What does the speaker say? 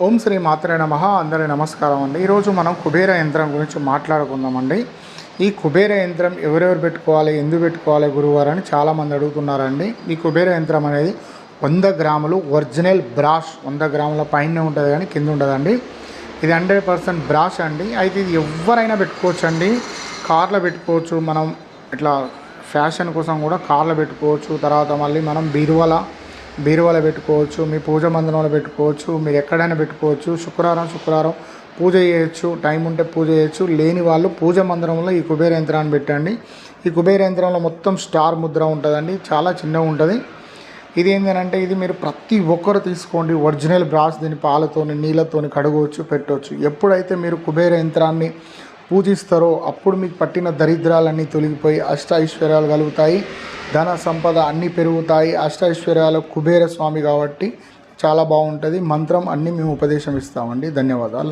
ఓం శ్రీ మాత్రే నమః. అందరి నమస్కారం అండి. ఈరోజు మనం కుబేర యంత్రం గురించి మాట్లాడుకుందామండి. ఈ కుబేర యంత్రం ఎవరెవరు పెట్టుకోవాలి, ఎందుకు పెట్టుకోవాలి గురువారు అని చాలామంది అడుగుతున్నారండి. ఈ కుబేర యంత్రం అనేది 100 గ్రాములు ఒరిజినల్ బ్రాష్, 100 గ్రాముల పైన ఉంటుంది కానీ కింద ఉండదండి. ఇది 100% బ్రాష్ అండి. అయితే ఇది ఎవరైనా పెట్టుకోవచ్చు అండి. కార్లో పెట్టుకోవచ్చు, మనం ఇట్లా ఫ్యాషన్ కోసం కూడా కార్లో పెట్టుకోవచ్చు. తర్వాత మళ్ళీ మనం బీరువాలో పెట్టుకోవచ్చు, మీ పూజ మందిరంలో పెట్టుకోవచ్చు, మీరు ఎక్కడైనా పెట్టుకోవచ్చు. శుక్రవారం పూజ చేయొచ్చు, టైం ఉంటే పూజ చేయొచ్చు. లేని వాళ్ళు పూజ మందిరంలో ఈ కుబేర యంత్రాన్ని పెట్టండి. ఈ కుబేర యంత్రంలో మొత్తం స్టార్ ముద్ర ఉంటుందండి, చాలా చిన్నగా ఉంటుంది. ఇది ఏంటంటే ఇది మీరు ప్రతి ఒక్కరు తీసుకోండి. ఒరిజినల్ బ్రాస్, దీని పాలతోని నీళ్ళతోని కడగవచ్చు, పెట్టవచ్చు. ఎప్పుడైతే మీరు కుబేర యంత్రాన్ని పూజిస్తారో అప్పుడు మీకు పట్టిన దరిద్రాలన్నీ తొలగిపోయి అష్ట ఐశ్వర్యాలు కలుగుతాయి, ధన సంపద అన్నీ పెరుగుతాయి. అష్ట ఐశ్వర్యాలు కుబేర స్వామి కాబట్టి చాలా బాగుంటుంది. మంత్రం అన్నీ మేము ఉపదేశం ఇస్తామండి. ధన్యవాదాలు.